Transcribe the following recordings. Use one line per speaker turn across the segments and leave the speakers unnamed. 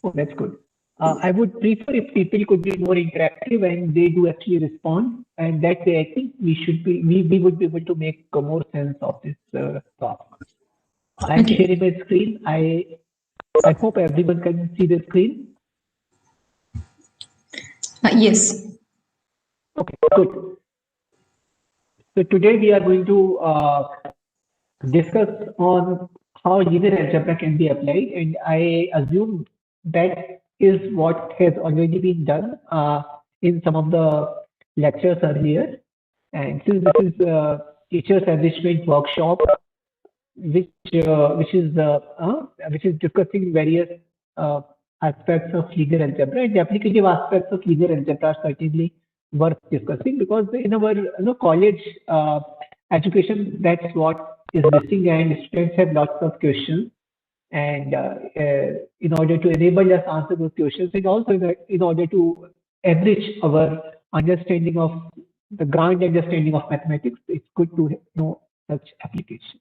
Oh, that's good. I would prefer if people could be more interactive and they do actually respond. And that way, I think we would be able to make more sense of this talk. I'm
Okay.
sharing my screen. I hope everyone can see the screen.
Yes.
Okay, good. So today we are going to discuss on how linear algebra can be applied, and I assume that is what has already been done in some of the lectures earlier. And since this is teachers enrichment workshop, which which is discussing various uh, aspects of linear algebra, and the applicative aspects of linear algebra are certainly worth discussing, because in our college education, that's what is missing, and students have lots of questions. And in order to enable us answer those questions, and also in order to enrich our understanding of the ground understanding of mathematics, it's good to know such application.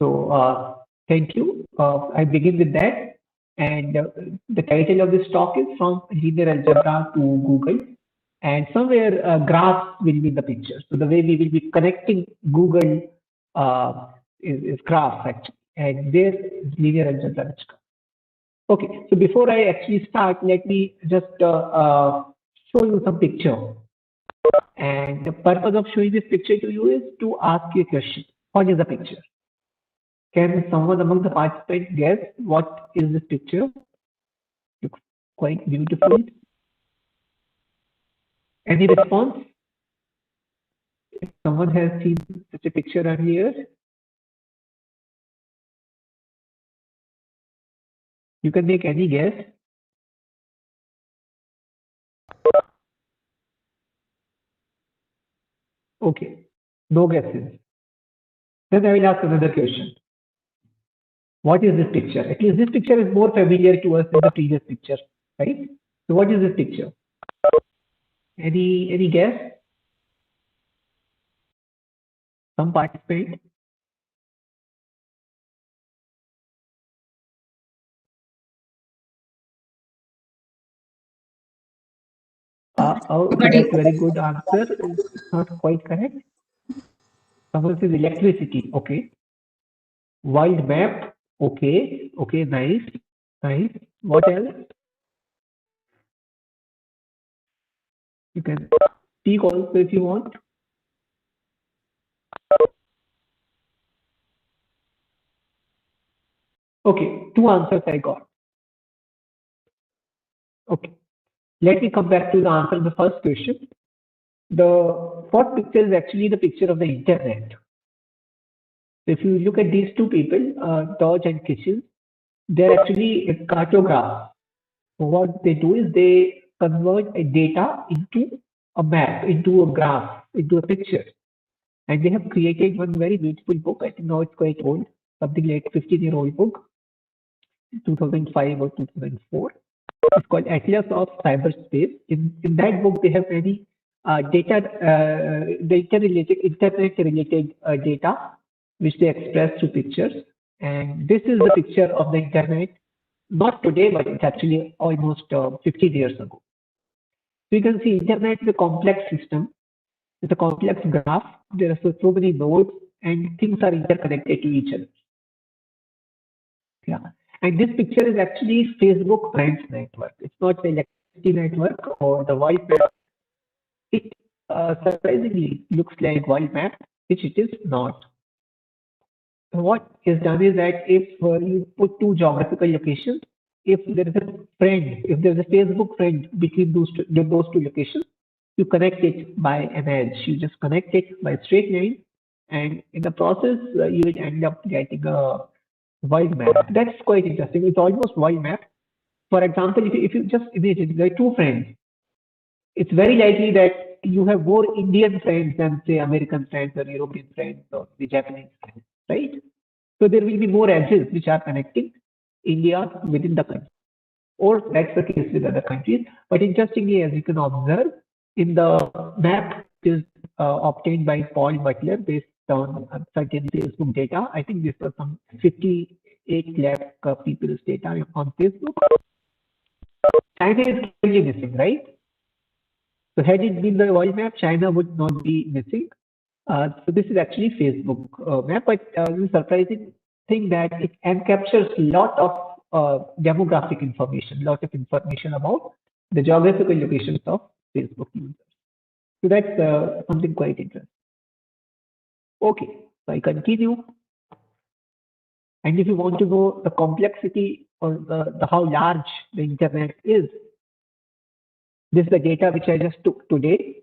So thank you. I begin with that. And the title of this talk is From Linear Algebra to Google. And somewhere graphs will be in the picture. So the way we will be connecting Google is graphs actually. And there is linear algebra which comes. Okay, so before I actually start, let me just show you some picture. And the purpose of showing this picture to you is to ask you a question. What is the picture? Can someone among the participants guess what is this picture? Looks quite beautiful. Any response? If someone has seen such a picture earlier, you can make any guess. Okay, no guesses. Then I will ask another question. What is this picture? At least this picture is more familiar to us than the previous picture, right? So what is this picture? Any guess? Some participant? Okay, that's very good answer. It's not quite correct. Someone says electricity. Okay. Wild map. Okay. Okay. Nice. Nice. What else? You can speak also if you want. Okay. Two answers I got. Okay. Let me come back to the answer of the first question. The fourth picture is actually the picture of the internet. So if you look at these two people, Dodge and Kitchen, they're actually a cartograph. So what they do is they convert a data into a map, into a graph, into a picture. And they have created one very beautiful book. I think now it's quite old, something like 15-year-old book, 2005 or 2004. It's called Atlas of Cyberspace. In that book, they have many internet-related data, which they express through pictures. And this is the picture of the internet, not today, but it's actually almost 15 years ago. So you can see internet is a complex system. It's a complex graph. There are so many nodes and things are interconnected to each other. Yeah. And this picture is actually Facebook Friends network. It's not the electricity network or the wild map. It surprisingly looks like wild map, which it is not. What is done is that if you put two geographical locations, if there is a friend, if there is a Facebook friend between those two locations, you connect it by an edge. You just connect it by a straight line, and in the process, you will end up getting a wild map. That's quite interesting. It's almost wild map. For example, if you just imagine there are two friends, it's very likely that you have more Indian friends than say American friends or European friends or the Japanese friends, right? So there will be more edges which are connecting India within the country, or that's the case with other countries. But interestingly, as you can observe in the map is obtained by Paul Butler based on certain Facebook data. I think this was some 50 8 lakh people's data on Facebook. China is clearly missing, right? So had it been the world map, China would not be missing. So this is actually Facebook map, but the surprising thing that it encaptures a lot of demographic information, lot of information about the geographical locations of Facebook users. So that's something quite interesting. Okay, so I continue. And if you want to know the complexity or the how large the internet is, this is the data which I just took today.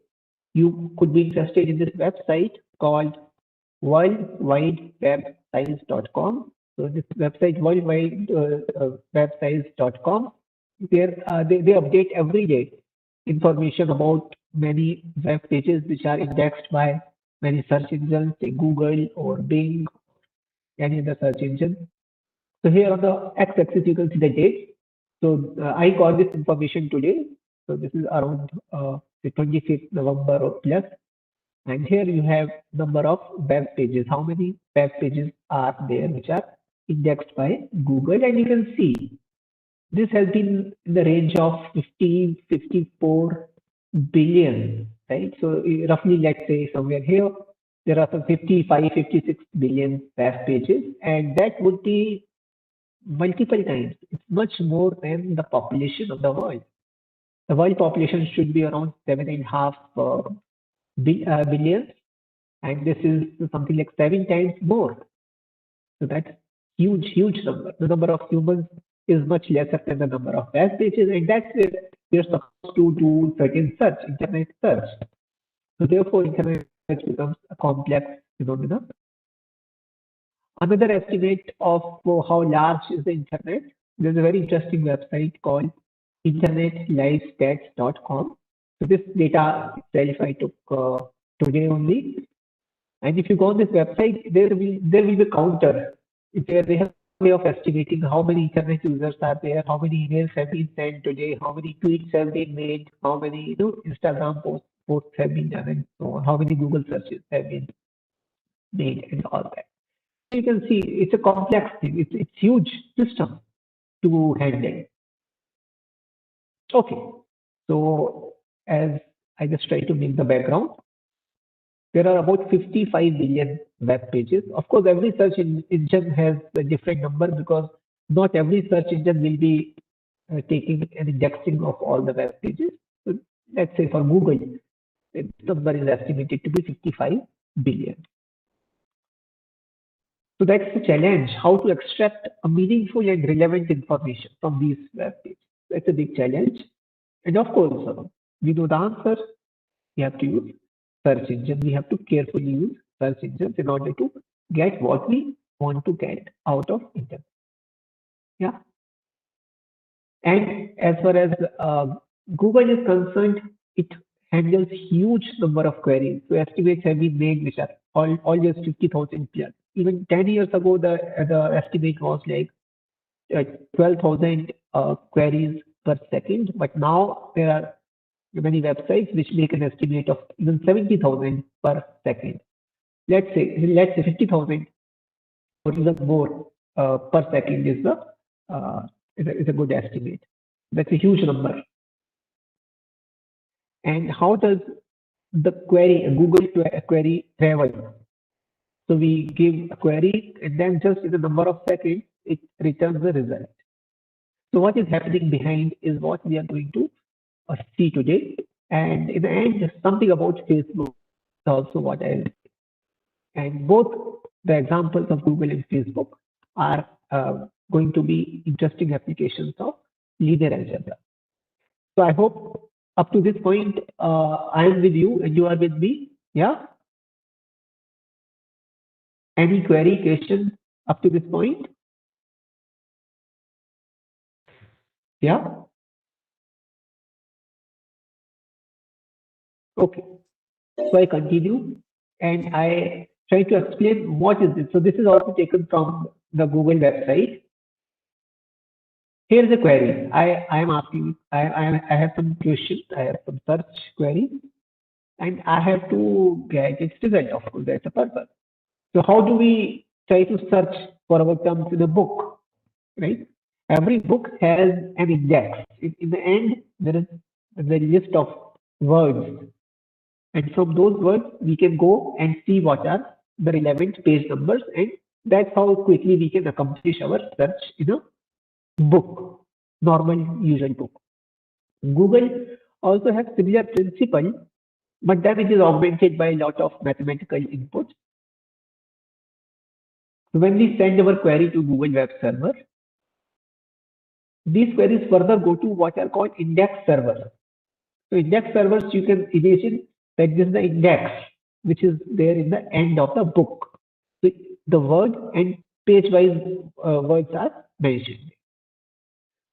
You could be interested in this website called worldwidewebsize.com. So this website, worldwidewebsize.com, they update every day information about many web pages which are indexed by many search engines, say Google or Bing, any other search engine. So here on the x-axis, you can see the date. So I got this information today. So this is around the 25th November or plus. And here you have number of web pages. How many web pages are there which are indexed by Google? And you can see this has been in the range of 54 billion, right? So roughly, let's say somewhere here, there are some 55, 56 billion web pages, and that would be multiple times. It's much more than the population of the world. The world population should be around 7.5 billion, and this is something like 7 times more. So that's huge, huge number. The number of humans is much lesser than the number of web pages, and that's where we're supposed to do certain search, internet search. So therefore, internet search becomes a complex phenomenon. Another estimate of how large is the internet, there's a very interesting website called internetlivestats.com. So this data itself I took today only. And if you go on this website, there will be a counter where they have a way of estimating how many internet users are there, how many emails have been sent today, how many tweets have been made, how many Instagram posts have been done, and so on, how many Google searches have been made, and all that. You can see it's a complex thing. It's huge system to handle. Okay, so as I just try to make the background, there are about 55 billion web pages. Of course, every search engine has a different number because not every search engine will be taking an indexing of all the web pages. So let's say for Google, the number is estimated to be 55 billion. So that's the challenge, how to extract a meaningful and relevant information from these web pages. That's a big challenge. And of course, we know the answer. We have to use search engine. We have to carefully use search engines in order to get what we want to get out of internet. Yeah. And as far as Google is concerned, it handles huge number of queries. So estimates have bin made which are always 50,000 plus. Even 10 years ago, the estimate was like 12,000 queries per second. But now there are many websites which make an estimate of even 70,000 per second. Let's say 50,000 or even more per second is a good estimate. That's a huge number. And how does the query, Google query travel? So we give a query and then just in a number of seconds, it returns the result. So what is happening behind is what we are going to see today. And in the end, something about Facebook is also what I will say. And both the examples of Google and Facebook are going to be interesting applications of linear algebra. So I hope up to this point, I am with you and you are with me. Yeah. Any query, question up to this point? Yeah. Okay. So I continue and I try to explain what is this. So this is also taken from the Google website. Here's a query. I am asking, I have some questions, I have some search query, and I have to get its result, of course, that's the purpose. So how do we try to search for our terms in a book? right? Every book has an index. In the end, there is the list of words, and from those words, we can go and see what are the relevant page numbers, and that's how quickly we can accomplish our search in a book, normal usual book. Google also has similar principle, but then it is augmented by a lot of mathematical inputs. So when we send our query to Google Web Server, these queries further go to what are called index servers. So index servers, you can imagine that this is the index which is there in the end of the book. So the word and page-wise words are mentioned.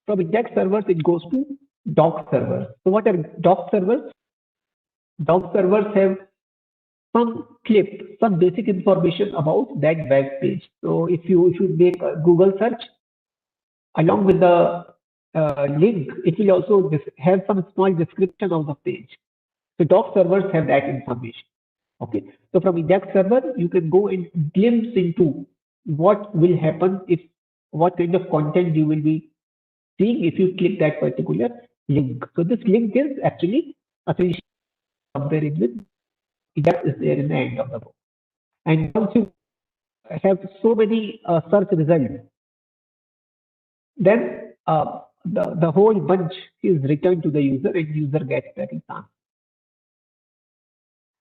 From index servers, it goes to doc servers. So what are doc servers? Doc servers have some clip, some basic information about that web page. So if you make a Google search, along with the link, it will also have some small description of the page. So doc servers have that information. Okay. So from index server, you can go and glimpse into what will happen if what kind of content you will be seeing if you click that particular link. So this link is actually associated comparing with index is there in the end of the book. And once you have so many search results, then the whole bunch is returned to the user and user gets that answer.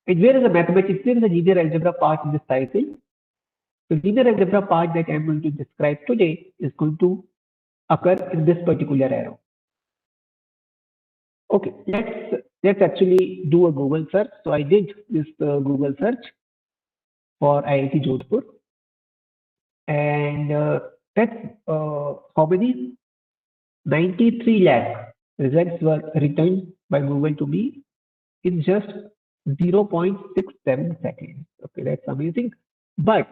And where is the mathematics? There is a linear algebra part in this cycle. The linear algebra part that I'm going to describe today is going to occur in this particular arrow. Okay, let's actually do a Google search. So I did this Google search for IIT Jodhpur, and that's how many 93 lakh results were returned by Google to me in just 0.67 seconds. Okay, that's amazing. But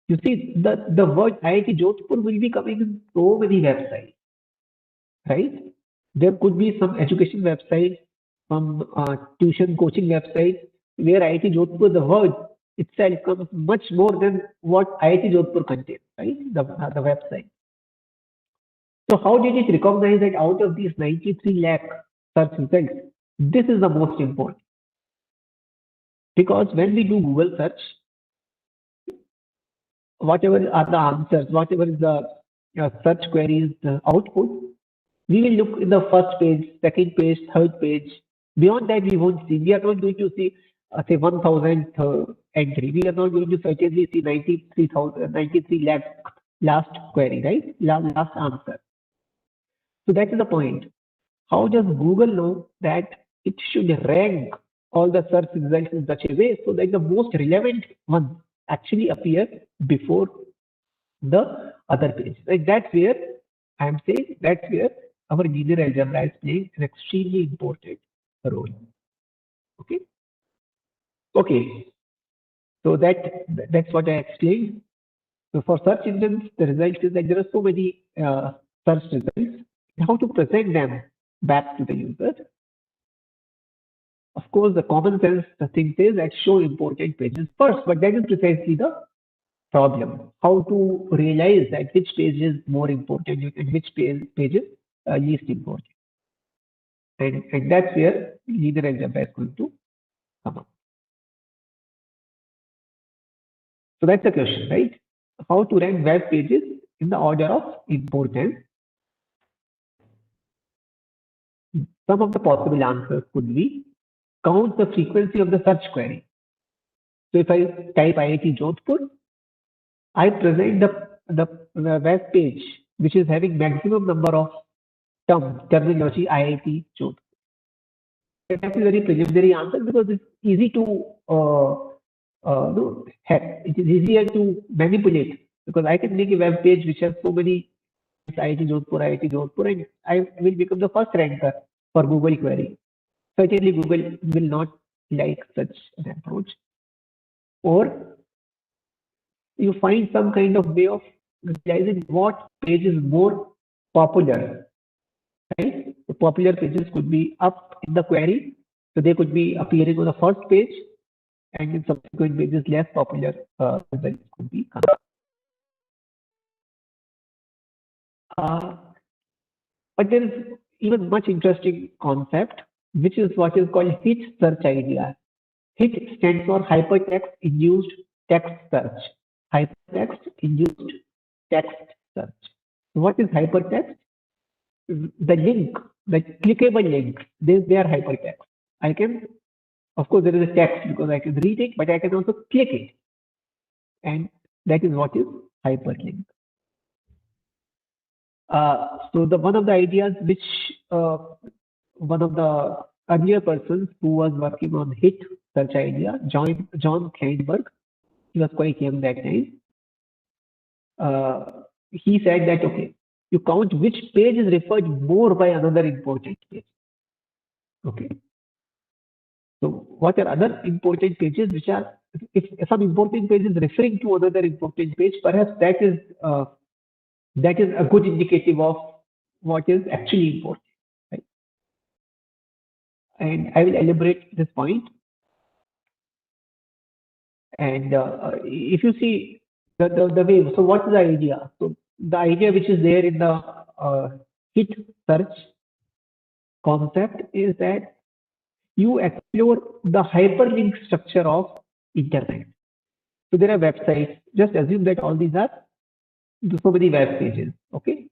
you see, the word IIT Jodhpur will be coming in so many websites, right? There could be some education websites, some tuition coaching websites where IIT Jodhpur, the word itself comes much more than what IIT Jodhpur contains, right? The website. So how did it recognize that out of these 93 lakh search results, this is the most important? Because when we do Google search, whatever are the answers, whatever is the search queries output, we will look in the first page, second page, third page. Beyond that, we won't see. We are not going to see, say, 1,000 entry. We are not going to certainly see 93 lakh last query, right? Last answer. So that is the point. How does Google know that it should rank all the search results in such a way so that the most relevant ones actually appear before the other page? Like that's where I'm saying that's where our linear algebra is playing an extremely important role. Okay. Okay. So that's what I explained. So for search engines, the result is that there are so many search results. How to present them back to the user? Of course, the common sense the thing says that show important pages first, but that is precisely the problem. How to realize that which page is more important and which page is least important. And that's where linear algebra is going to come up. So that's the question, right? How to rank web pages in the order of importance. Some of the possible answers could be count the frequency of the search query. So if I type IIT Jodhpur, I present the web page which is having maximum number of terminology IIT Jodhpur. That's a very preliminary answer because it's easy to it is easier to manipulate because I can make a web page which has so many IIT Jodhpur, and I will become the first ranker for Google query. Certainly, Google will not like such an approach. Or you find some kind of way of realizing what page is more popular, right? The popular pages could be up in the query, so they could be appearing on the first page, and in subsequent pages, less popular results could be coming. But there is even much interesting concept, which is what is called HIT search idea. HIT stands for Hypertext Induced Text Search. Hypertext Induced Text Search. What is hypertext? The link, the clickable link, they are hypertext. I can, of course, there is a text because I can read it, but I can also click it. And that is what is hyperlink. So one of the ideas which one of the earlier persons who was working on HIT search idea, John Kleinberg, he was quite young that time. He said that, okay, you count which page is referred more by another important page. Okay. So what are other important pages which are, if some important page is referring to another important page, perhaps that is a good indicative of what is actually important, right? And I will elaborate this point. And if you see the way, so what is the idea? So the idea which is there in the HIT search concept is that you explore the hyperlink structure of internet. So there are websites. Just assume that all these are so many web pages, okay?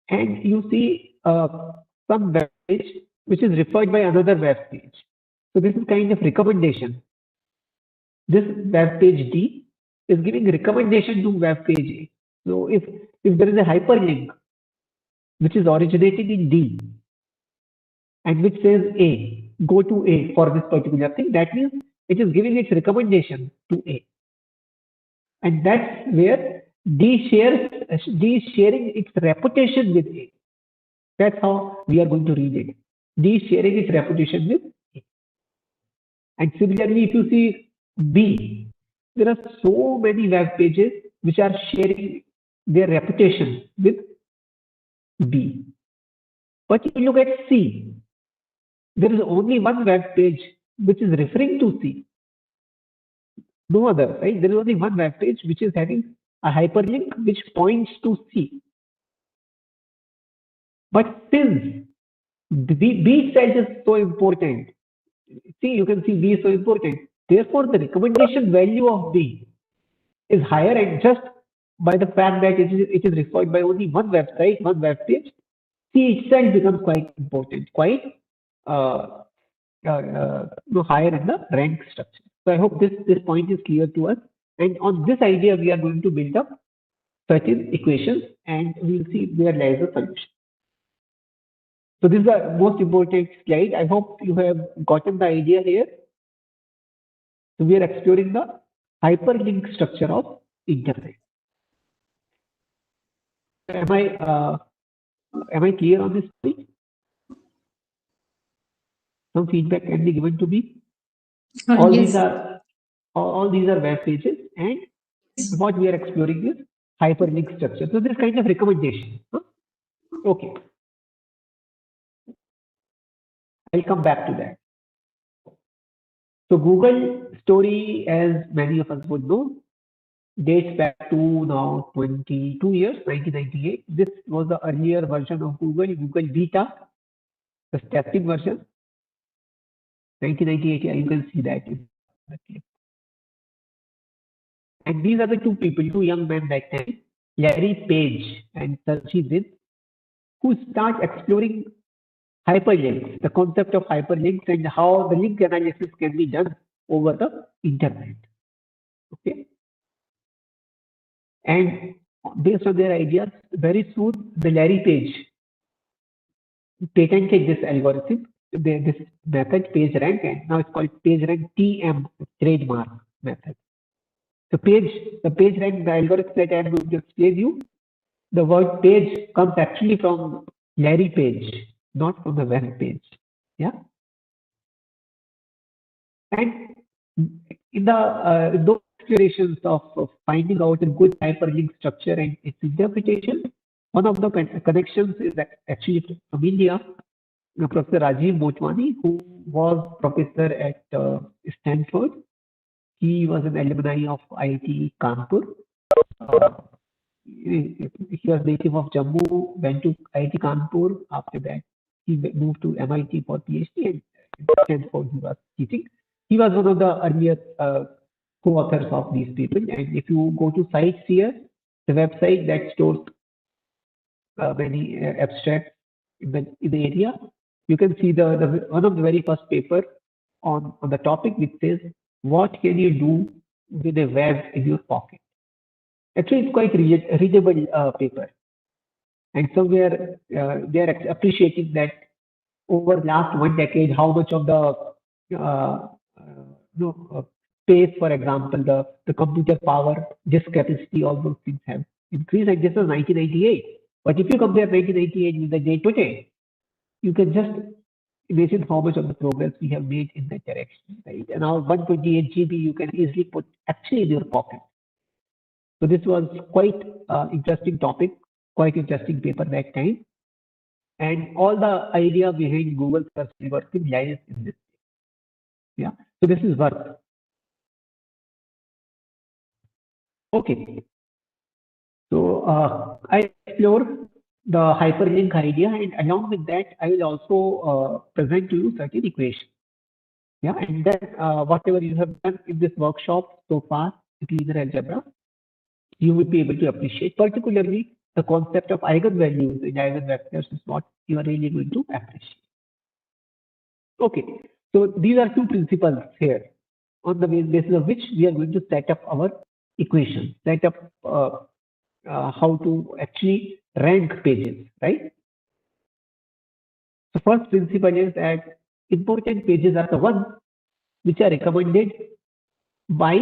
And you see some web page which is referred by another web page. So this is kind of recommendation. This web page D is giving recommendation to web page A. So if there is a hyperlink which is originating in D and which says A, go to A for this particular thing, that means it is giving its recommendation to A. And that's where D is sharing its reputation with A. That's how we are going to read it. D is sharing its reputation with A. And similarly, if you see B, there are so many web pages which are sharing their reputation with B. But if you look at C, there is only one web page which is referring to C. No other, right? There is only one web page which is having a hyperlink which points to C. But since B itself is so important, see, you can see B is so important. Therefore, the recommendation value of B is higher, and just by the fact that it is referred by only one website, one web page, C itself becomes quite important, quite higher in the rank structure. So I hope this point is clear to us. And on this idea, we are going to build up certain equations, and we'll see where lies the solution. So this is the most important slide. I hope you have gotten the idea here. So we are exploring the hyperlink structure of internet. Am I clear on this point? Some feedback can be given to me. All
Yes.
these are web pages, and what we are exploring is hyperlink structure. So this kind of recommendation. Huh? Okay. I'll come back to that. So Google story, as many of us would know, dates back to now 22 years, 1998. This was the earlier version of Google Beta, the testing version. 1998, yeah, you can see that. And these are the two young men that time, Larry Page and Sergey Brin, who start exploring hyperlinks, the concept of hyperlinks and how the link analysis can be done over the internet. Okay. And based on their ideas, very soon the Larry Page patented this algorithm, this method, PageRank, and now it's called PageRank TM trademark method. So the PageRank, the algorithm that I'm going to explain you, the word page comes actually from Larry Page, not from the web page. Yeah. And in those explorations of finding out a good hyperlink structure and its interpretation, one of the connections is actually from India, Professor Rajiv Motwani, who was professor at Stanford. He was an alumni of IIT Kanpur. he was native of Jammu, went to IIT Kanpur. After that, he moved to MIT for PhD, and Stanford he was teaching. He was one of the earlier co-authors of these people. And if you go to CiteSeer, the website that stores many abstracts in the area, you can see the one of the very first paper on the topic, which says, what can you do with a web in your pocket? Actually, it's quite readable paper. And somewhere they are appreciating that over last 1 decade, how much of the space, for example, the computer power, disk capacity, all those things have increased. And this was 1998. But if you compare 1998 with the day today, you can just imagine how much of the progress we have made in that direction, right? And now 128 GB you can easily put actually in your pocket. So this was quite interesting topic, quite interesting paper that time. And all the idea behind Google search algorithm lies in this. Yeah. So this is work. Okay. So I explore the hyperlink idea, and along with that, I will also present to you certain equations. Yeah, and then whatever you have done in this workshop so far with linear algebra, you will be able to appreciate. Particularly, the concept of eigenvalues in eigenvectors is what you are really going to appreciate. Okay, so these are two principles here, on the basis of which we are going to set up our equation, set up how to actually rank pages, right? The first principle is that important pages are the ones which are recommended by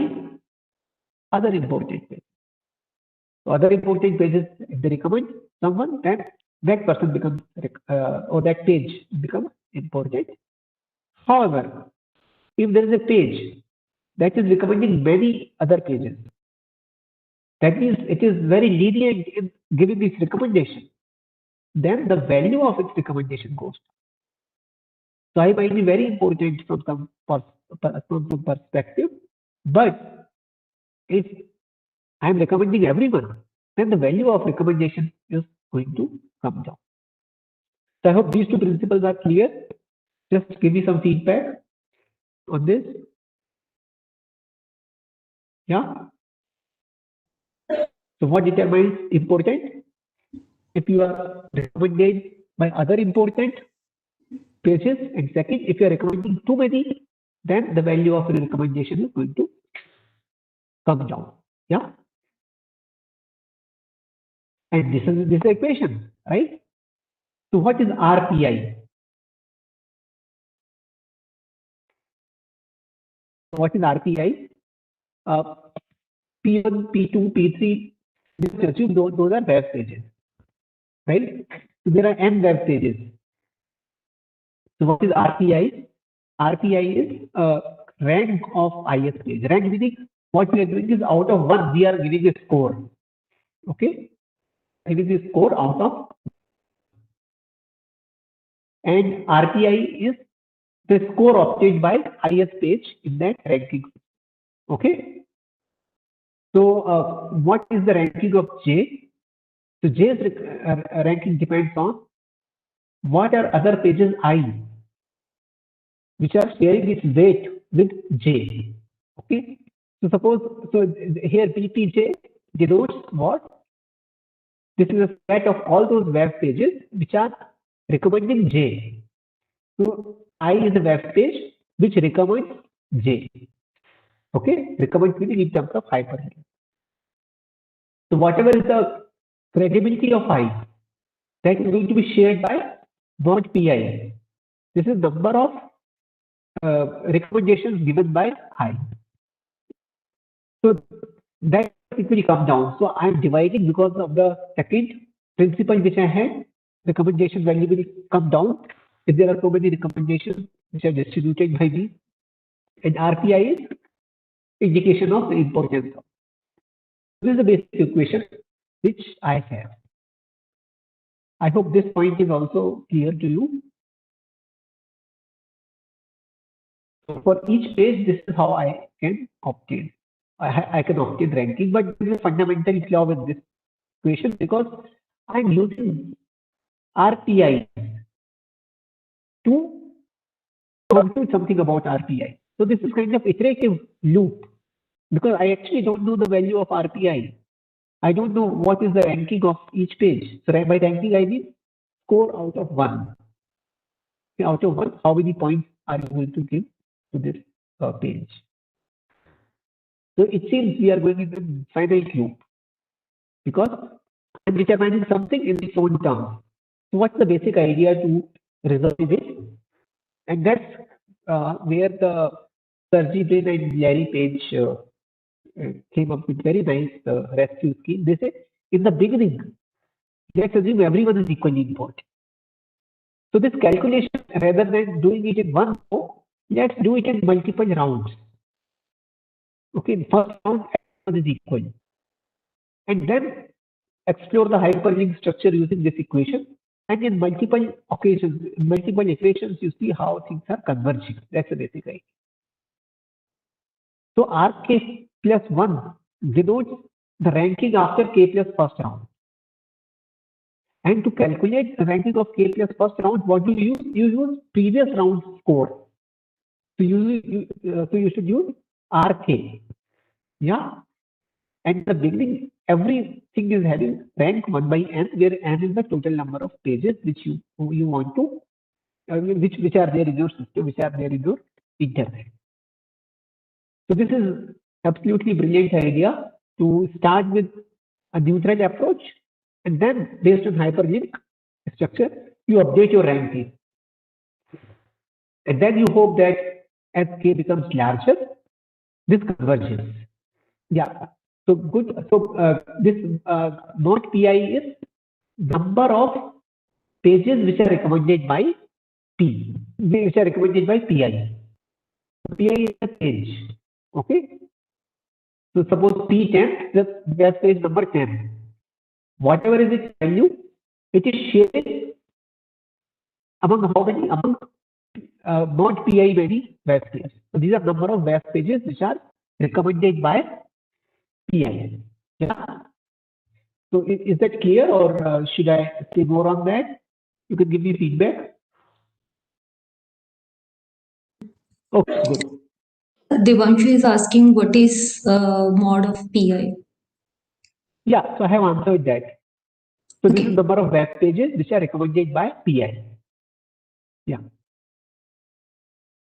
other important pages. So other important pages, if they recommend someone, then that person becomes or that page becomes important. However, if there is a page that is recommending many other pages, that means it is very lenient in giving its recommendation, then the value of its recommendation goes down. So I might be very important from some perspective, but if I am recommending everyone, then the value of recommendation is going to come down. So I hope these two principles are clear. Just give me some feedback on this. Yeah. So what determines important? If you are recommended by other important pages, and second, if you are recommending too many, then the value of the recommendation is going to come down. Yeah. And this is the equation, right? So what is RPI? What is RPI? P1, P2, P3, assume those are web pages, right? So there are n web pages. So what is RPI? RPI is rank of ith page. Rank meaning what we are doing is out of 1, we are giving a score. Okay? Giving a score out of. And RPI is the score obtained by highest page in that ranking. Okay? So what is the ranking of J? So J's ranking depends on what are other pages I which are sharing its weight with J. Okay. So suppose, so here PPJ denotes what? This is a set of all those web pages which are recommending J. So I is a web page which recommends J. Okay. Recommends meaning in terms of hyperlink. So whatever is the credibility of I, that is going to be shared by mod PI. This is number of recommendations given by I. So that it will come down. So I am dividing because of the second principle which I had. Recommendation value will come down if there are so many recommendations which are distributed by me. And RPI is indication of the importance of. This is the basic equation which I have. I hope this point is also clear to you. So for each page, this is how I can obtain. I can obtain ranking, but there is a fundamental flaw with this equation because I'm using RPI to compute something about RPI. So this is kind of iterative loop because I actually don't know the value of RPI. I don't know what is the ranking of each page. So by ranking, I mean score out of 1. Out of 1, how many points are you going to give to this page? So it seems we are going in the finite loop because I'm determining something in its own terms. So what's the basic idea to resolve this? And that's where the Sergey Brin and Larry Page came up with very nice rescue scheme. They say in the beginning, let's assume everyone is equally important. So this calculation, rather than doing it in one go, let's do it in multiple rounds. Okay, first round everyone is equal, and then explore the hyperlink structure using this equation. And in multiple occasions, in multiple equations, you see how things are converging. That's the basic idea. So Rk plus 1 denotes the ranking after k plus first round. And to calculate the ranking of k plus first round, what do you use? You use previous round score. So you should use Rk. Yeah. And the beginning, everything is having rank 1 by n, where n is the total number of pages which you want to, which are there in your system, which are there in your internet. So this is absolutely brilliant idea to start with a neutral approach, and then based on hyperlink structure, you update your ranking. And then you hope that as k becomes larger, this converges. Yeah. So good. So this not pi is number of pages which are recommended by p, which are recommended by pi. Pi is a page. Okay. So suppose P10, that's page number 10. Whatever is its value, it is shared among how many? Among not pi many web pages. So these are number of web pages which are recommended by pi. Yeah. So is that clear, or should I say more on that? You can give me feedback. Okay, good.
Devanshu is asking what is mod of PI.
Yeah, so I have answered that. So this is the number of web pages which are recommended by PI. Yeah.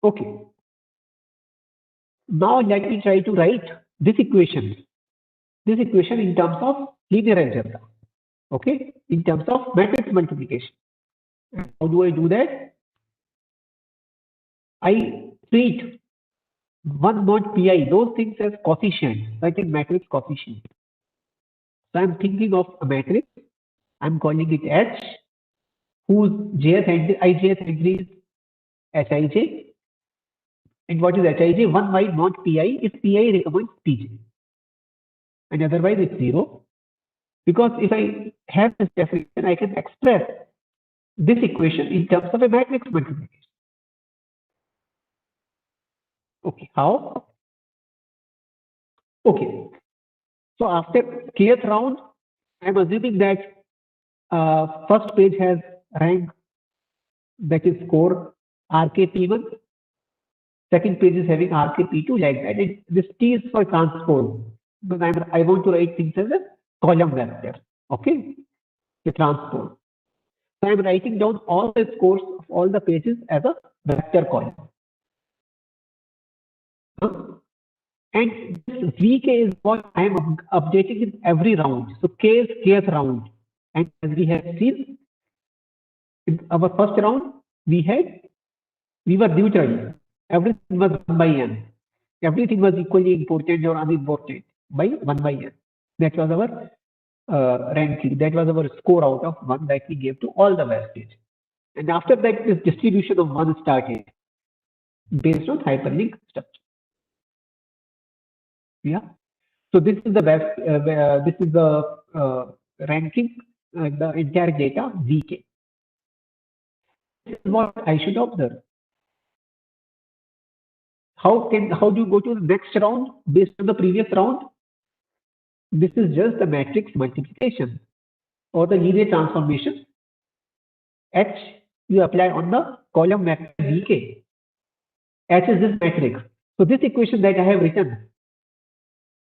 Okay. Now let me try to write this equation. This equation in terms of linear algebra. Okay, in terms of matrix multiplication. How do I do that? I treat one not pi, those things as coefficients, like in matrix coefficient. So I'm thinking of a matrix. I'm calling it H, whose jth entry is Hij. And what is Hij? 1 by not pi if pi recommends pj. And otherwise it's 0. Because if I have this definition, I can express this equation in terms of a matrix multiplication. Okay, how? Okay, so after kth round, I'm assuming that first page has rank, that is score RKP1. Second page is having RKP2, like that. And this T is for transpose, because I want to write things as a column vector. Okay, the transpose. So I'm writing down all the scores of all the pages as a vector column. And this Vk is what I am updating in every round. So K is kth round. And as we have seen, in our first round, we were neutral. Everything was 1 by n. Everything was equally important or unimportant by 1 by n. That was our ranking. That was our score out of 1 that we gave to all the wastage. And after that, this distribution of 1 started based on hyperlink structure. Yeah. So this is the best. This is the ranking, the entire data Vk. This is what I should observe. How do you go to the next round based on the previous round? This is just the matrix multiplication. or the linear transformation H you apply on the column vector Vk. H is this matrix. So this equation that I have written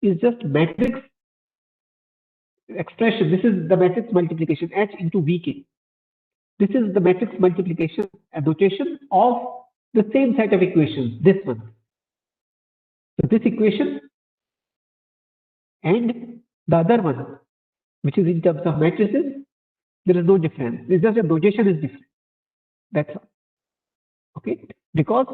is just matrix expression. This is the matrix multiplication H into Vk. This is the matrix multiplication and notation of the same set of equations, this one. So this equation and the other one, which is in terms of matrices, there is no difference. It's just the notation is different. That's all. Okay, because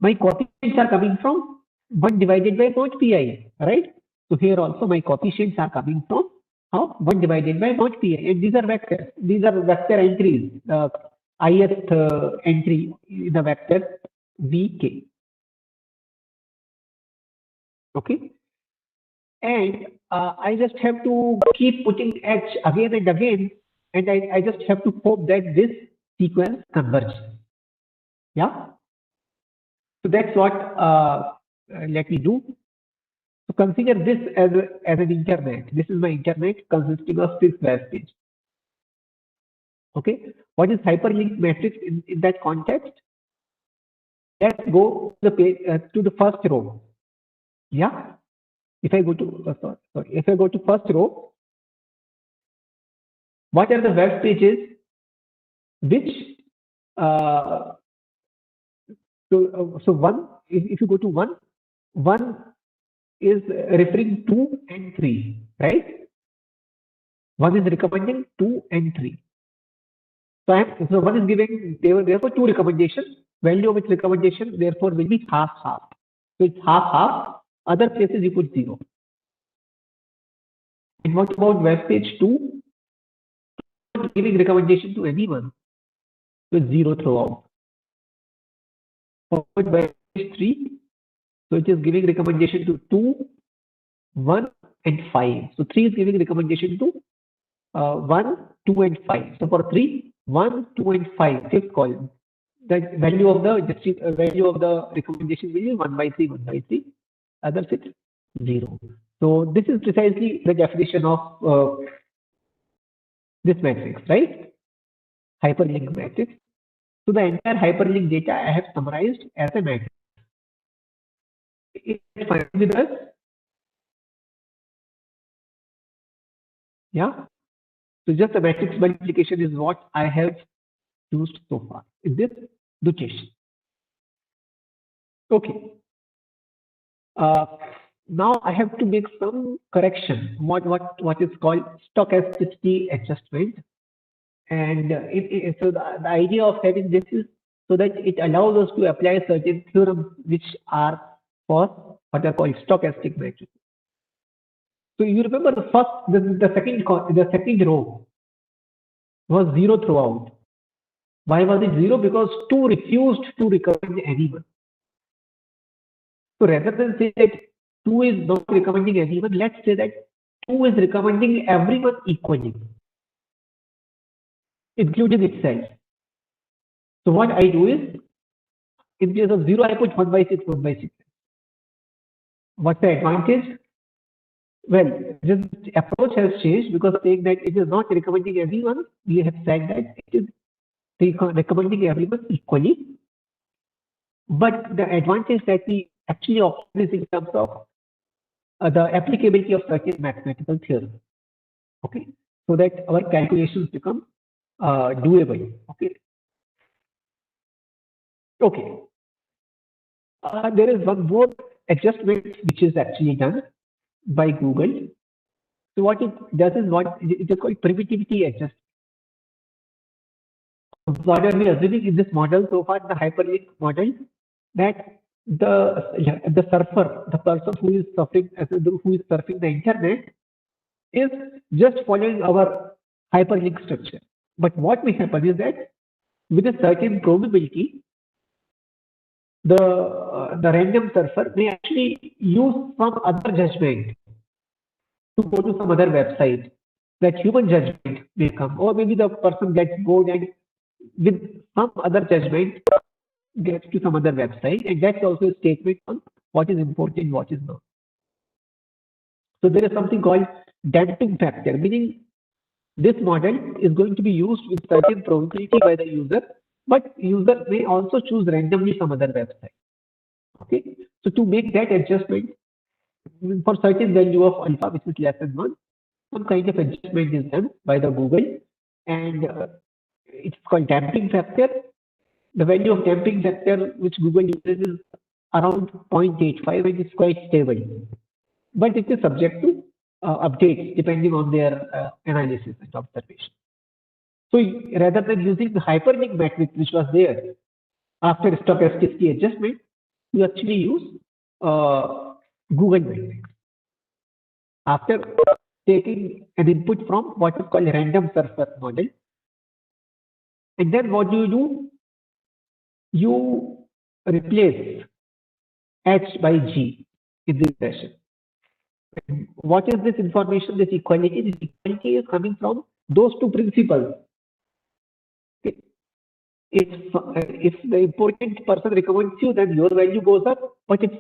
my coefficients are coming from 1 divided by mod pi, right? So here also my coefficients are coming from how 1 divided by mod pi, and these are vectors. These are vector entries. The ith entry in the vector Vk. Okay, and I just have to keep putting H again and again, and I just have to hope that this sequence converges. Yeah. So that's what let me do. So consider this as an internet. This is my internet consisting of 6 web pages. Okay. What is hyperlink matrix in that context? Let's go to the page to the first row. Yeah. If I go to if I go to first row, what are the web pages which so one, if you go to one is referring 2 and 3, right? One is recommending 2 and 3. So one is giving, therefore 2 recommendations. Value of its recommendation therefore will be half. So it's half. Other places you put 0. And what about web page 2? Not giving recommendation to anyone. So it's 0 throughout. Forward web page 3. So it is giving recommendation to 2, 1, and 5. So 3 is giving recommendation to 1, 2, and 5. So for 3, 1, 2, and 5, fifth column, the value of the recommendation will be 1 by 3, 1 by 3. Other 6, 0. So this is precisely the definition of this matrix, right? Hyperlink matrix. So the entire hyperlink data I have summarized as a matrix. Is it fine with us? Yeah. So just the matrix multiplication is what I have used so far in this notation. Okay. Now I have to make some correction. What is called stochasticity adjustment, and so the idea of having this is so that it allows us to apply certain theorems which are for what are called stochastic matrices. So you remember the second row was 0 throughout. Why was it 0? Because 2 refused to recommend anyone. So rather than say that 2 is not recommending anyone, let's say that 2 is recommending everyone equally, including itself. So what I do is, in place of 0, I put 1 by 6, 1 by 6. What's the advantage? Well, this approach has changed because saying that it is not recommending everyone, we have said that it is recommending everyone equally. But the advantage that we actually offer is in terms of the applicability of certain mathematical theorems. Okay, so that our calculations become doable. Okay. There is one more adjustment which is actually done by Google. So what it does is it is called primitivity adjustment. What are we assuming in this model so far, the hyperlink model, that the surfer, the person who is surfing the internet, is just following our hyperlink structure. But what may happen is that with a certain probability, the random surfer may actually use some other judgment to go to some other website. That human judgment may come, or maybe the person gets bored and with some other judgment gets to some other website, and that's also a statement on what is important, what is not. So there is something called damping factor, meaning This model is going to be used with certain probability by the user, but user may also choose randomly some other website. Okay, so to make that adjustment for certain value of alpha, which is less than 1, some kind of adjustment is done by the Google, and it's called damping factor. The value of damping factor which Google uses is around 0.85 and it's quite stable. But it is subject to updates depending on their analysis and observation. So rather than using the hyperlink matrix which was there after stochasticity adjustment, you actually use Google matrix. After taking an input from what is called random surface model, and then what do? You replace H by G in this session. And what is this information, this equality? This equality is coming from those two principles. If the important person recommends you, then your value goes up. But if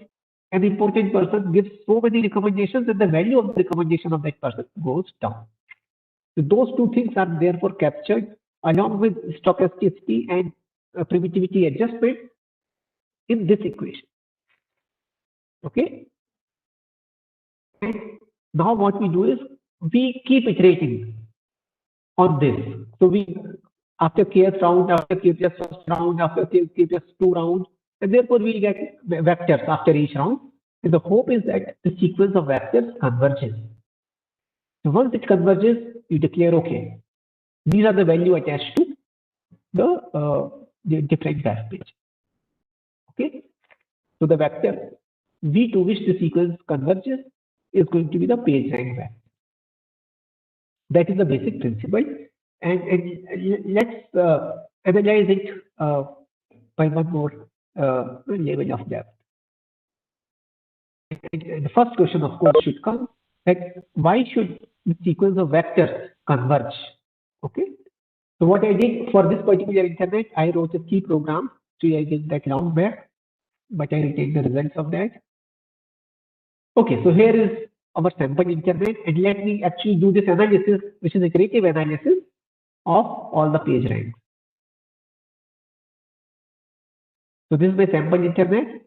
an important person gives so many recommendations, then the value of the recommendation of that person goes down. So those two things are therefore captured along with stochasticity and primitivity adjustment in this equation. Okay. And now what we do is we keep iterating on this. So we, after KS round, after KPS first round, after KPS 2 rounds, and therefore we get vectors after each round. And the hope is that the sequence of vectors converges. So once it converges, you declare, okay, these are the value attached to the different graph page. Okay. So the vector V to which the sequence converges is going to be the page rank vector. That is the basic principle. And let's analyze it by one more level of depth. And the first question, of course, should come that why should the sequence of vectors converge? Okay. So what I did for this particular internet, I wrote a C program to get that round back, but I retained the results of that. Okay, so here is our sample internet, and let me actually do this analysis, which is a iterative analysis of all the page ranks. So this is my sample internet,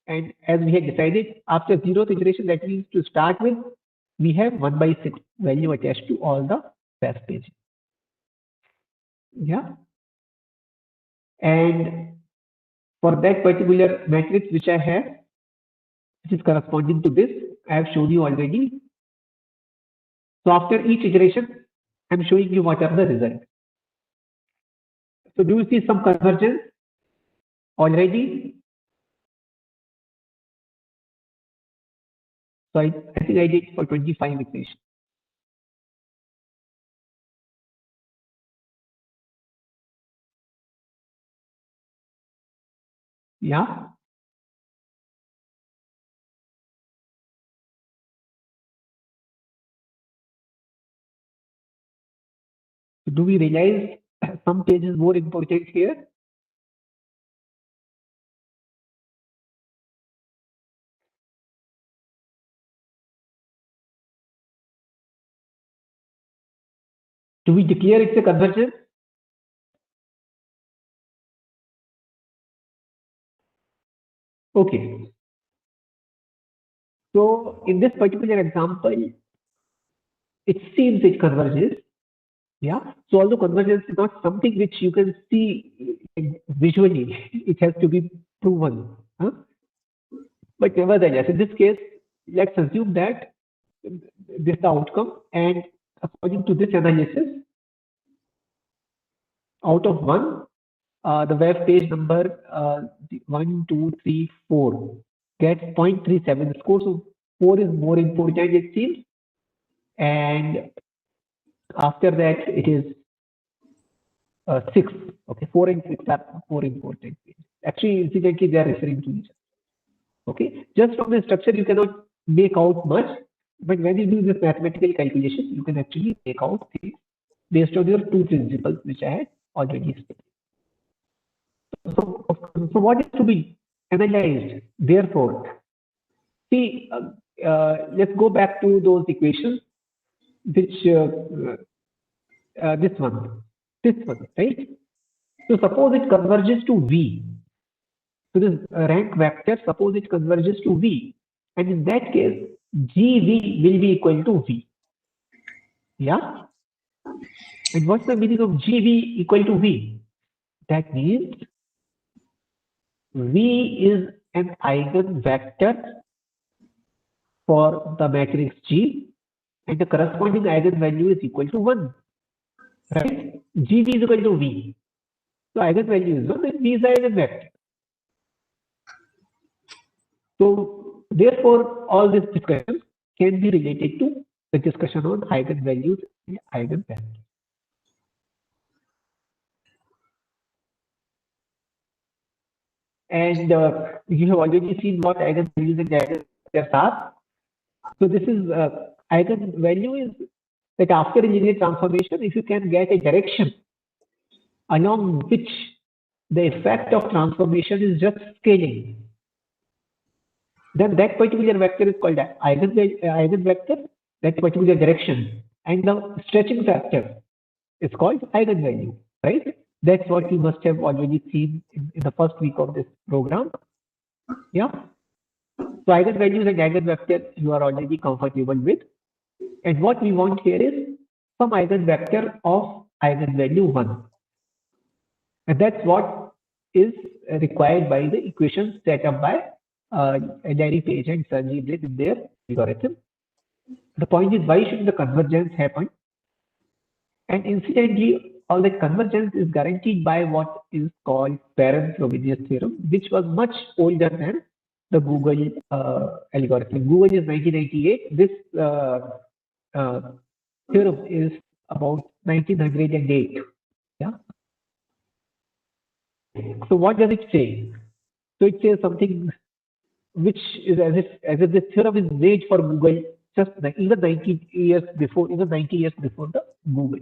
and as we had decided, after 0th iteration, that means to start with, we have 1/6 value attached to all the web pages. Yeah. And for that particular matrix which I have, which is corresponding to this, I have shown you already. So after each iteration, I'm showing you what are the results. So do you see some convergence already? So I think I did for 25 iterations. Yeah. Do we realize some page is more important here? Do we declare it's a convergence? Okay. So in this particular example, it seems it converges. Yeah. So although convergence is not something which you can see visually, it has to be proven. Huh? But nevertheless, in this case, let's assume that this is the outcome, and according to this analysis, out of 1, the web page number 1, 2, 3, 4 gets 0.37 score. So 4 is more important, it seems. And after that, it is 6. Okay, 4 and 6 are more important. Actually, incidentally, they are referring to each other. Okay, just from the structure, you cannot make out much. But when you do this mathematical calculation, you can actually make out things based on your 2 principles, which I had already stated. So what is to be analyzed? Therefore, see, let's go back to those equations which this one, right? So suppose it converges to V. So this rank vector, suppose it converges to V, and in that case, GV will be equal to V. Yeah. And what's the meaning of GV equal to V? That means V is an eigenvector for the matrix G, and the corresponding eigenvalue is equal to 1. Right? GV is equal to V. So eigenvalue is 1 and V is the eigenvector. So therefore, all this discussion can be related to the discussion on eigenvalues and eigenvectors. And you have already seen what eigenvalues and eigenvectors are. So this is eigenvalue is that after a linear transformation, if you can get a direction along which the effect of transformation is just scaling, then that particular vector is called eigenvector, that particular direction, and the stretching factor is called eigenvalue, right? That's what you must have already seen in the first week of this program. Yeah. So eigenvalues and eigenvectors you are already comfortable with. And what we want here is some eigenvector of eigenvalue 1. And that's what is required by the equations set up by Larry Page and Sergey Brin in their algorithm. The point is, why should the convergence happen? And incidentally, all that convergence is guaranteed by what is called Perron-Frobenius theorem, which was much older than the Google algorithm. Google is 1998. This theorem is about 1908. Yeah. So what does it say? So it says something which is as if this theorem is made for Google just even 90 years before the Google.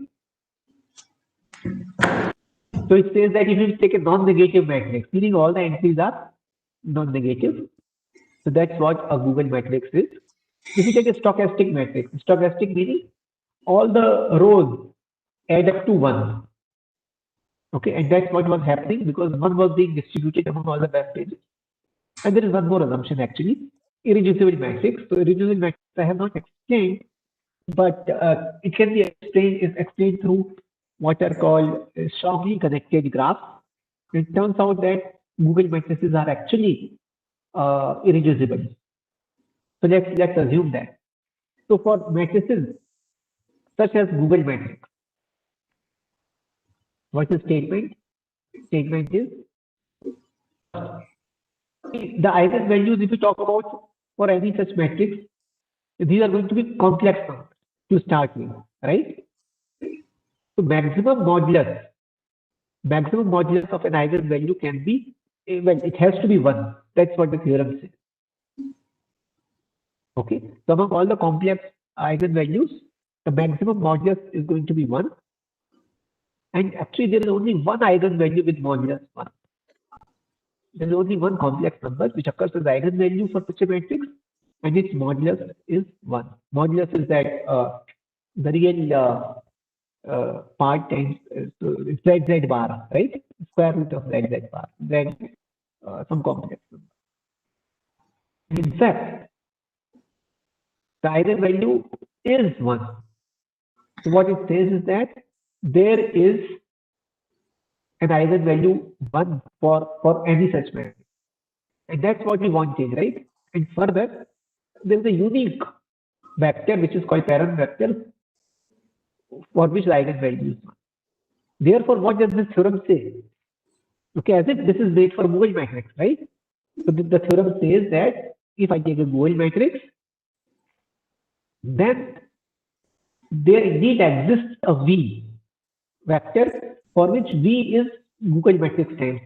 So it says that if you take a non-negative matrix, meaning all the entries are non-negative. So that's what a Google matrix is. If you take a stochastic matrix, stochastic meaning all the rows add up to 1. Okay, and that's what was happening because 1 was being distributed among all the web pages. And there is one more assumption actually, irreducible matrix. So irreducible matrix I have not explained, but it can be explained through what are called strongly connected graphs. It turns out that Google matrices are actually irreducible. So let's assume that. So for matrices such as Google matrix, what is statement? Statement is the eigenvalues. If you talk about for any such matrix, these are going to be complex numbers to start with, right? So maximum modulus of an eigenvalue can be, well, it has to be 1. That's what the theorem says. Okay, so among all the complex eigenvalues, the maximum modulus is going to be 1. And actually, there is only one eigenvalue with modulus 1. There is only one complex number which occurs as eigenvalue for such a matrix, and its modulus is 1. Modulus is that the real part times so z bar, right? Square root of z bar, z some complex number. In fact, the eigenvalue is 1. So what it says is that there is an eigenvalue 1 for any such matrix. And that's what we wanted, right? And further, there is a unique vector which is called Perron vector for which the eigenvalue is 1. Therefore, what does this theorem say? Okay, as if this is made for Google matrix, right? So the theorem says that if I take a Google matrix, then there indeed exists a V vector for which V is Google matrix times.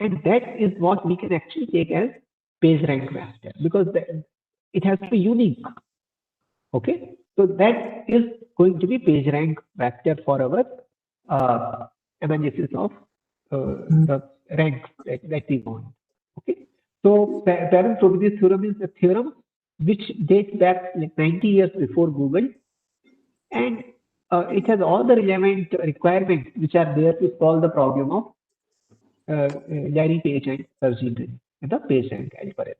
And that is what we can actually take as PageRank vector because it has to be unique. Okay, so that is going to be PageRank vector for our analysis of the rank that we want. Okay, so Perron-Frobenius theorem is a theorem which dates back like 90 years before Google, and it has all the relevant requirements which are there to solve the problem of Larry Page and Sergey Brin, the page rank algorithm.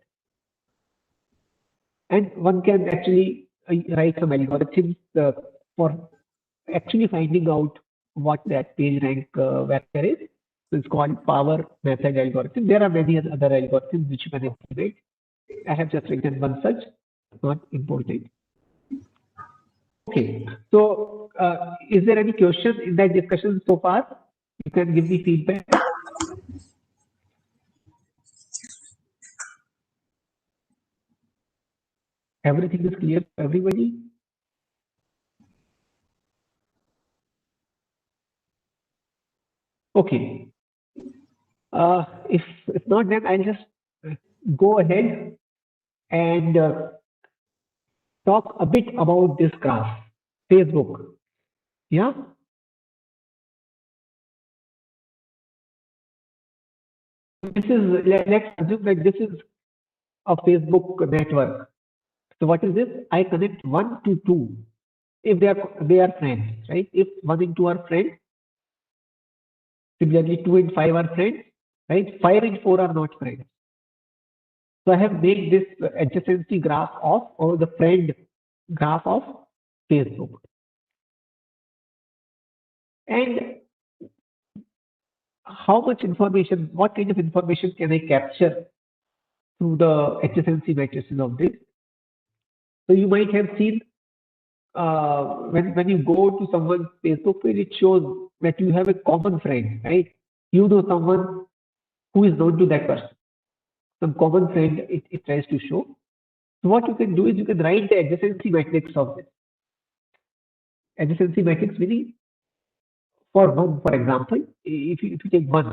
And one can actually write some algorithms for actually finding out what that page rank vector is. So it's called power method algorithm. There are many other algorithms which you can implement. I have just written one such, not important. Okay, so is there any question in that discussion so far? You can give me feedback. Everything is clear for everybody? Okay. If not, then I'll just go ahead and talk a bit about this graph, Facebook. Yeah. This is, let's assume that this is a Facebook network. So what is this? I connect 1 to 2 if they are friends, right? If 1 and 2 are friends, similarly 2 and 5 are friends, right? 5 and 4 are not friends. So I have made this adjacency graph of, or the friend graph of Facebook. And how much information, what kind of information can I capture through the adjacency matrices of this? So you might have seen when you go to someone's Facebook page, it shows that you have a common friend, right? You know someone who is known to that person. Some common friend it tries to show. So what you can do is you can write the adjacency matrix of this. Adjacency matrix meaning for 1, for example, if you take 1,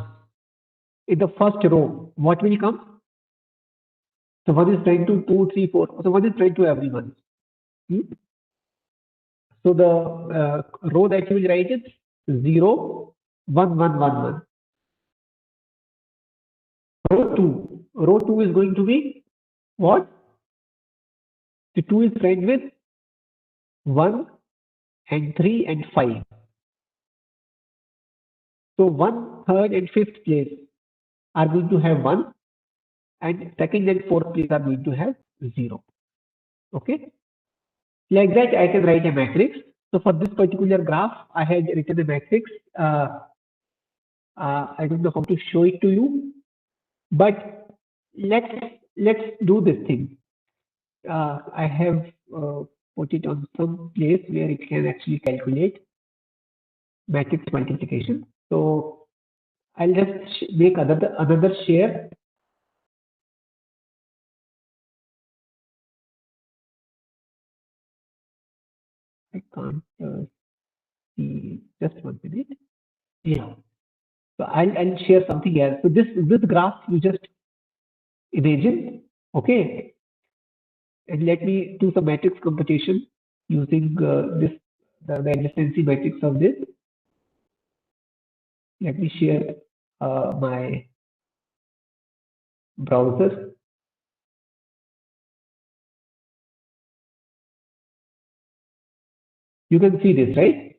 in the first row, what will come? So 1 is trying to 2, 3, 4. So 1 is trying to everyone. So the row that you will write is 0, 1, 1, 1, 1. Row 2 is going to be what? The 2 is friend with 1 and 3 and 5. So 1, 3rd and 5th place are going to have 1, and 2nd and 4th place are going to have 0. Okay? Like that, I can write a matrix. So for this particular graph, I had written a matrix. I don't know how to show it to you, but let's do this thing. I have put it on some place where it can actually calculate matrix multiplication. So I'll just make another share. I can't see. Just 1 minute. Yeah. So I'll share something else. So this graph you just imagine, okay? And let me do some matrix computation using the adjacency matrix of this. Let me share my browser. You can see this, right?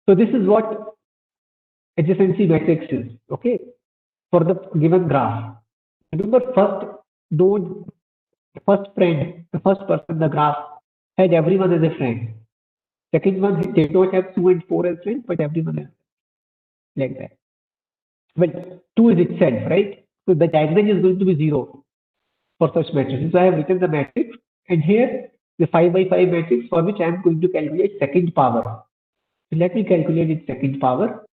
So this is what adjacency matrix is, okay? For the given graph. Remember first node, first friend, the first person in the graph had everyone as a friend. Second one did not have 2 and 4 as friends, but everyone has like that. Well, 2 is itself, right? So the diagonal is going to be 0 for such matrices. So I have written the matrix, and here the 5 by 5 matrix for which I am going to calculate second power. So let me calculate its second power.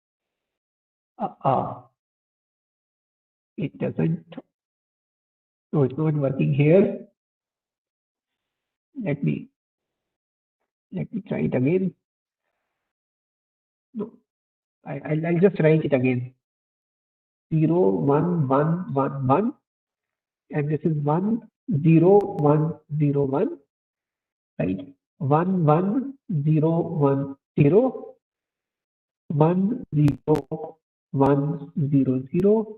It doesn't. No, it's not working here. Let me try it again. No, I'll just write it again. 0, 1, 1, 1, 1, and this is 1, 0, 1, 0, 1, right? 1, 1, 0, 1, 0, 1, 0, 1, 0, 0,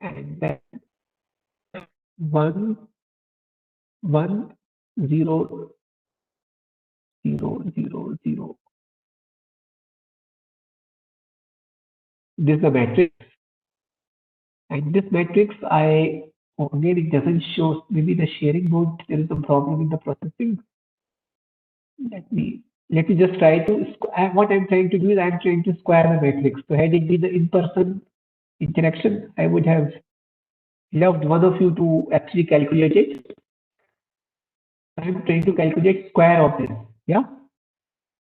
and then 1, 1, 0, 0, 0, 0. This is the matrix, and this matrix again it doesn't show. Maybe the sharing mode there is a problem in the processing. Let me just try to. What I'm trying to do is I'm trying to square the matrix. So had it been the in-person interaction, I would have loved one of you to actually calculate it. I'm trying to calculate square of this. Yeah,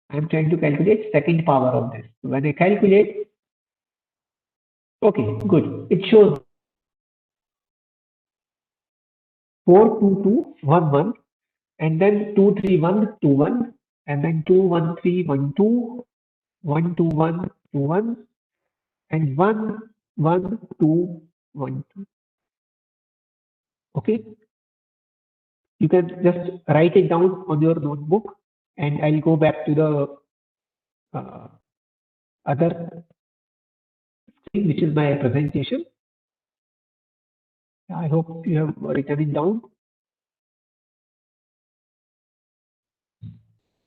I'm trying to calculate second power of this. When I calculate, okay, good. It shows 42211, and then 23121, and then 21312, 12121, and 11212. Okay, you can just write it down on your notebook, and I'll go back to the other screen, which is my presentation. I hope you have written it down,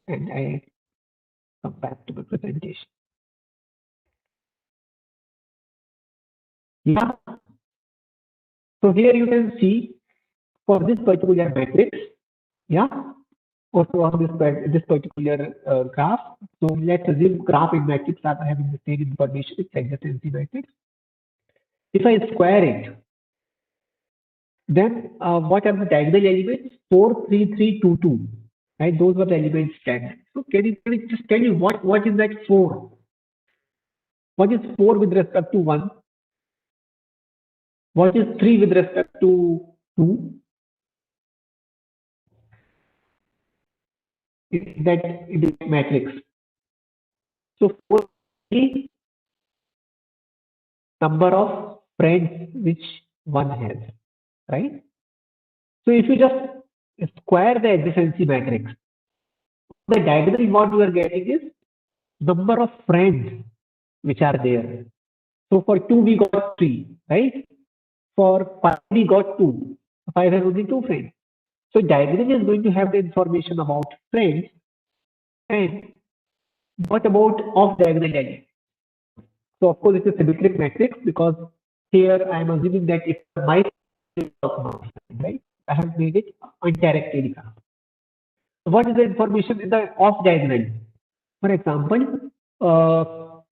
and I come back to the presentation. Yeah. So here you can see for this particular matrix, yeah, or for this particular graph. So let's assume graph and matrix are having the same information. It's adjacency matrix. If I square it, then what are the diagonal elements? 4, 3, 3, 2, 2. Right? Those were the elements 10. So can you just tell me what is that 4? What is 4 with respect to 1? What is 3 with respect to 2? In that matrix. So 4 is number of friends which one has, right? So if you just square the adjacency matrix, the diagonal what we are getting is number of friends which are there. So for 2 we got 3, right? For 5 we got 2. 5 has only 2 friends. So diagonal is going to have the information about friends. And what about off diagonal element? So of course it's a symmetric matrix because here I am assuming that if my right, I have made it undirected graph. So what is the information in the off diagonal? For example,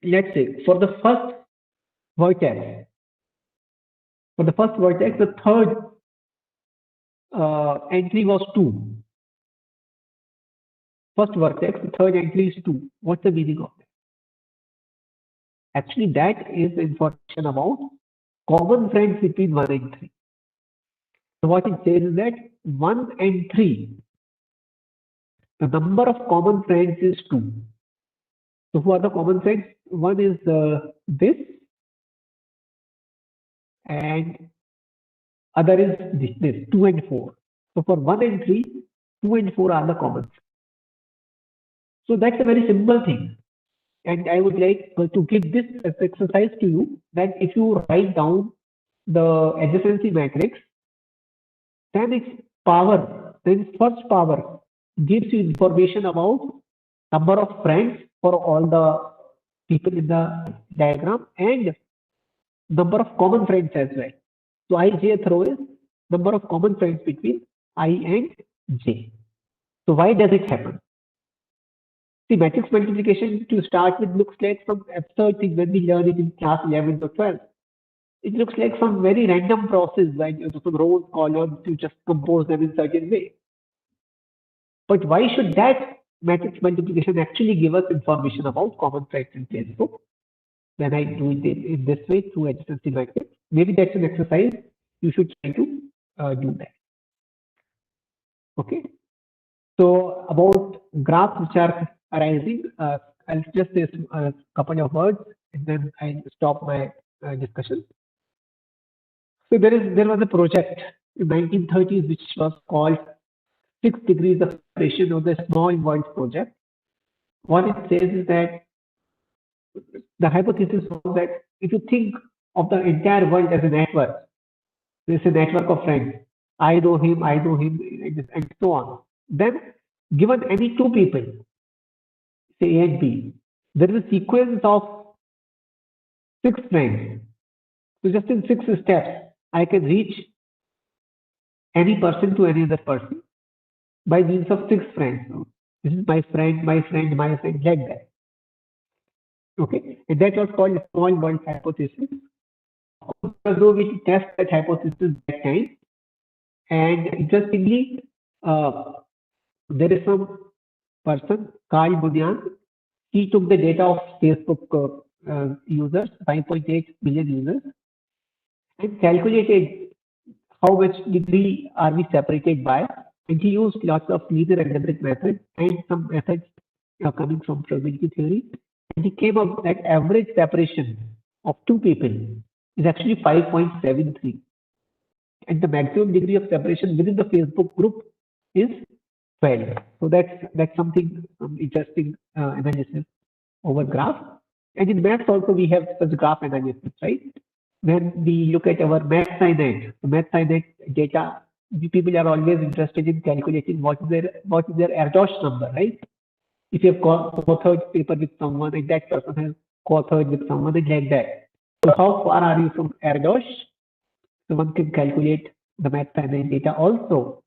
let's say for the first vertex, the third entry was 2. First vertex, the third entry is 2. What's the meaning of that? Actually, that is information about common friends between 1 and 3. So what it says is that 1 and 3, the number of common friends is 2. So who are the common friends? One is this, and other is this 2 and 4. So for 1 and 3, 2 and 4 are the common. So that's a very simple thing. And I would like to give this as exercise to you, that if you write down the adjacency matrix, then its first power gives you information about number of friends for all the people in the diagram and number of common friends as well. So ijth row is number of common friends between I and j. So why does it happen? See, matrix multiplication to start with looks like some absurd thing when we learn it in class 11 or 12. It looks like some very random process when you some rows, columns, you just compose them in certain way. But why should that matrix multiplication actually give us information about common friends in Facebook? When I do it in this way through adjacency matrix, maybe that's an exercise you should try to do that. Okay. So about graphs which are arising, I'll just say a couple of words and then I'll stop my discussion. So there was a project in 1930s which was called 6 degrees of separation of the small world project. What it says is that the hypothesis was that if you think of the entire world as a network, there's a network of friends. I know him, and so on. Then, given any two people, say A and B, there is a sequence of 6 friends. So just in 6 steps, I can reach any person to any other person by means of 6 friends. So this is my friend, my friend, my friend, like that. Okay, and that was called small world hypothesis. Although we test that hypothesis that time, and interestingly, there is some person, Carl Bunyan, he took the data of Facebook users, 5.8 billion users, and calculated how much degree are we separated by. And he used lots of linear algebraic methods and some methods coming from probability theory. And he came up that average separation of two people is actually 5.73. And the maximum degree of separation within the Facebook group is 12. So that's something interesting analysis over graph. And in maths also we have such graph analysis, right? When we look at our MathSciNet, the MathSciNet data, the people are always interested in calculating what is their Erdos number, right? If you have co-authored paper with someone and that person has co-authored with someone and like that. So how far are you from Erdos? So one can calculate the MathSciNet data also.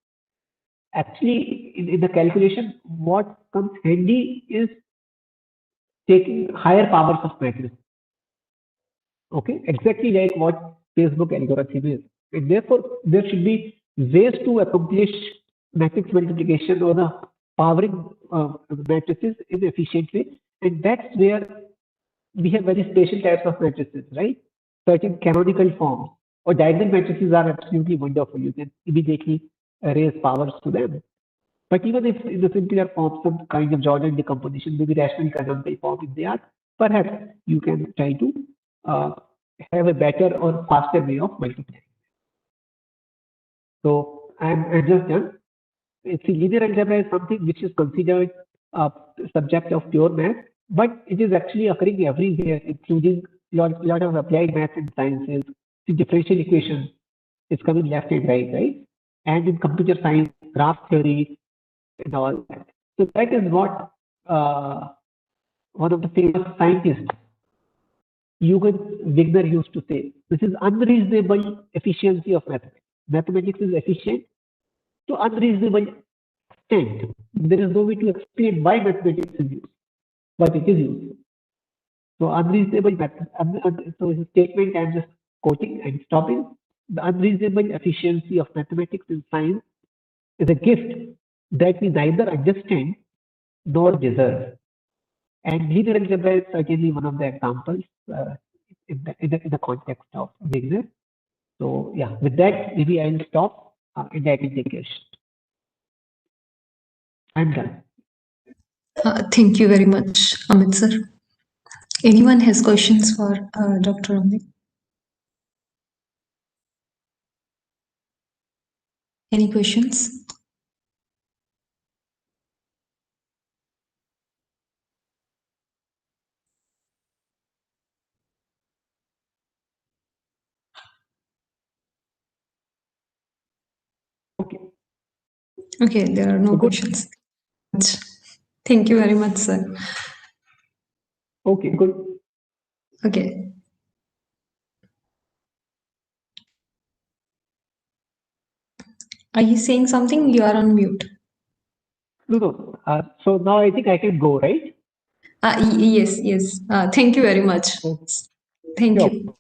Actually, in the calculation, what comes handy is taking higher powers of matrix. Okay, exactly like what Facebook algorithm is. And therefore, there should be ways to accomplish matrix multiplication or the powering matrices in an efficient way. And that's where we have very special types of matrices, right? Certain canonical forms or diagonal matrices are absolutely wonderful. You can immediately raise powers to them. But even if in the simpler form, some kind of Jordan decomposition, maybe rational canonical form, if they are, perhaps you can try to uh, have a better or faster way of multiplying. So I'm just done. See, linear algebra is something which is considered a subject of pure math, but it is actually occurring everywhere, including lot of applied math and sciences. The differential equation is coming left and right? And in computer science, graph theory, and all that. So that is what one of the famous scientists, Eugen Wigner, used to say. This is unreasonable efficiency of mathematics. Mathematics is efficient to unreasonable extent. There is no way to explain why mathematics is used, but it is used. So unreasonable so his statement I'm just quoting and stopping. The unreasonable efficiency of mathematics in science is a gift that we neither understand nor deserve. And linear algebra is certainly one of the examples in the context of Wigner. So yeah, with that, maybe I'll stop and I can take questions. I'm done.
Thank you very much, Amit sir. Anyone has questions for Dr. Amit? Any questions?
Okay.
Okay, there are no questions. Thank you very much, sir.
Okay, good.
Okay. Are you saying something? You are on mute.
No. So now I think I can go, right?
Yes. Thank you very much.
Okay.
Thank
Sure.
you.